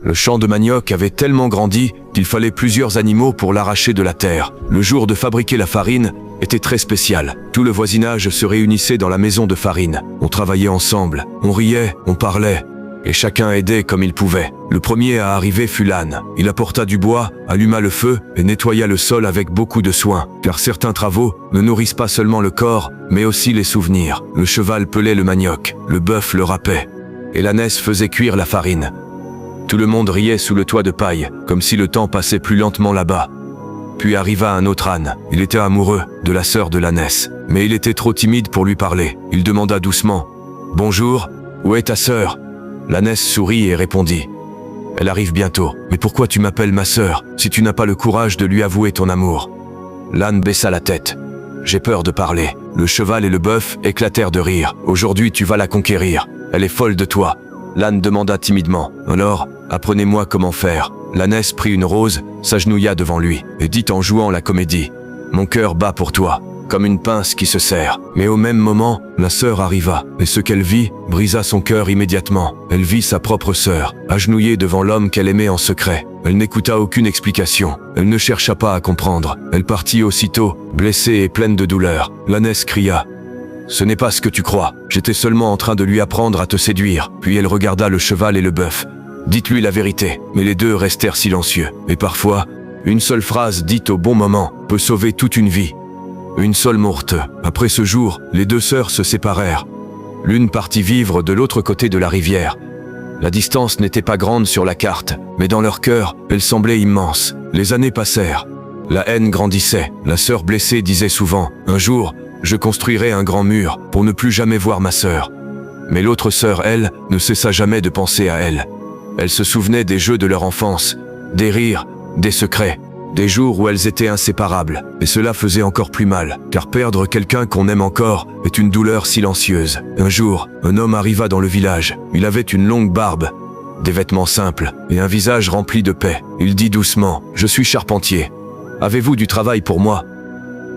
Le champ de manioc avait tellement grandi qu'il fallait plusieurs animaux pour l'arracher de la terre. Le jour de fabriquer la farine était très spécial. Tout le voisinage se réunissait dans la maison de farine. On travaillait ensemble, on riait, on parlait, et chacun aidait comme il pouvait. Le premier à arriver fut l'âne. Il apporta du bois, alluma le feu et nettoya le sol avec beaucoup de soin, car certains travaux ne nourrissent pas seulement le corps, mais aussi les souvenirs. Le cheval pelait le manioc, le bœuf le râpait, et l'ânesse faisait cuire la farine. Tout le monde riait sous le toit de paille, comme si le temps passait plus lentement là-bas. Puis arriva un autre âne. Il était amoureux de la sœur de l'ânesse, mais il était trop timide pour lui parler. Il demanda doucement « Bonjour, où est ta sœur ?» L'ânesse sourit et répondit « Elle arrive bientôt. Mais pourquoi tu m'appelles ma sœur, si tu n'as pas le courage de lui avouer ton amour ?» L'âne baissa la tête. « J'ai peur de parler. » Le cheval et le bœuf éclatèrent de rire. « Aujourd'hui tu vas la conquérir. Elle est folle de toi. » L'âne demanda timidement « Alors, apprenez-moi comment faire. » L'ânesse prit une rose, s'agenouilla devant lui, et dit en jouant la comédie « Mon cœur bat pour toi, comme une pince qui se serre. » Mais au même moment, la sœur arriva, et ce qu'elle vit brisa son cœur immédiatement. Elle vit sa propre sœur, agenouillée devant l'homme qu'elle aimait en secret. Elle n'écouta aucune explication, elle ne chercha pas à comprendre. Elle partit aussitôt, blessée et pleine de douleur. L'ânesse cria « Ce n'est pas ce que tu crois, j'étais seulement en train de lui apprendre à te séduire. » Puis elle regarda le cheval et le bœuf. « Dites-lui la vérité. » Mais les deux restèrent silencieux. Et parfois, une seule phrase dite au bon moment peut sauver toute une vie. Une seule morte. Après ce jour, les deux sœurs se séparèrent. L'une partit vivre de l'autre côté de la rivière. La distance n'était pas grande sur la carte, mais dans leur cœur, elle semblait immense. Les années passèrent. La haine grandissait. La sœur blessée disait souvent « Un jour, je construirai un grand mur pour ne plus jamais voir ma sœur. » Mais l'autre sœur, elle, ne cessa jamais de penser à elle. Elle se souvenait des jeux de leur enfance, des rires, des secrets, des jours où elles étaient inséparables. Et cela faisait encore plus mal, car perdre quelqu'un qu'on aime encore est une douleur silencieuse. Un jour, un homme arriva dans le village. Il avait une longue barbe, des vêtements simples et un visage rempli de paix. Il dit doucement « Je suis charpentier. Avez-vous du travail pour moi ?»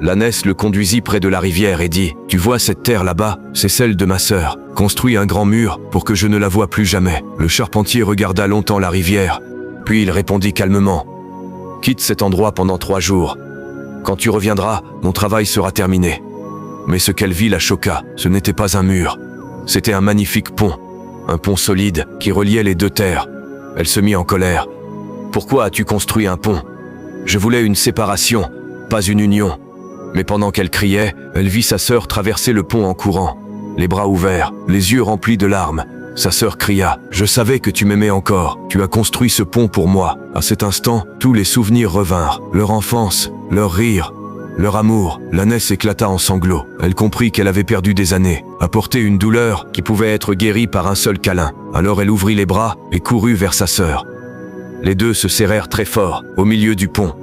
L'ânesse le conduisit près de la rivière et dit « Tu vois cette terre là-bas, c'est celle de ma sœur. Construis un grand mur pour que je ne la voie plus jamais. » Le charpentier regarda longtemps la rivière, puis il répondit calmement « Quitte cet endroit pendant 3 jours. Quand tu reviendras, mon travail sera terminé. » Mais ce qu'elle vit la choqua. Ce n'était pas un mur, c'était un magnifique pont. Un pont solide qui reliait les deux terres. Elle se mit en colère. « Pourquoi as-tu construit un pont? Je voulais une séparation, pas une union. » Mais pendant qu'elle criait, elle vit sa sœur traverser le pont en courant, les bras ouverts, les yeux remplis de larmes. Sa sœur cria « Je savais que tu m'aimais encore, tu as construit ce pont pour moi. » À cet instant, tous les souvenirs revinrent, leur enfance, leur rire, leur amour. L'ânesse éclata en sanglots. Elle comprit qu'elle avait perdu des années, à porter une douleur qui pouvait être guérie par un seul câlin. Alors elle ouvrit les bras et courut vers sa sœur. Les deux se serrèrent très fort, au milieu du pont.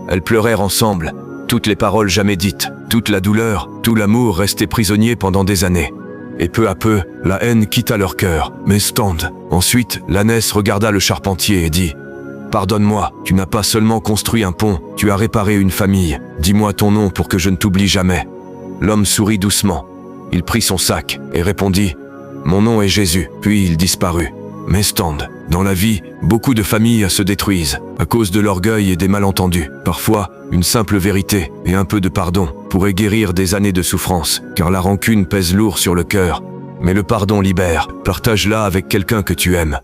Elles pleurèrent ensemble. Toutes les paroles jamais dites, toute la douleur, tout l'amour restés prisonniers pendant des années. Et peu à peu, la haine quitta leur cœur. Mais stand. Ensuite, l'ânesse regarda le charpentier et dit « Pardonne-moi, tu n'as pas seulement construit un pont, tu as réparé une famille. Dis-moi ton nom pour que je ne t'oublie jamais. » L'homme sourit doucement. Il prit son sac et répondit « Mon nom est Jésus. » Puis il disparut. Mais stand. Dans la vie, beaucoup de familles se détruisent à cause de l'orgueil et des malentendus. Parfois, une simple vérité et un peu de pardon pourraient guérir des années de souffrance, car la rancune pèse lourd sur le cœur. Mais le pardon libère. Partage-la avec quelqu'un que tu aimes.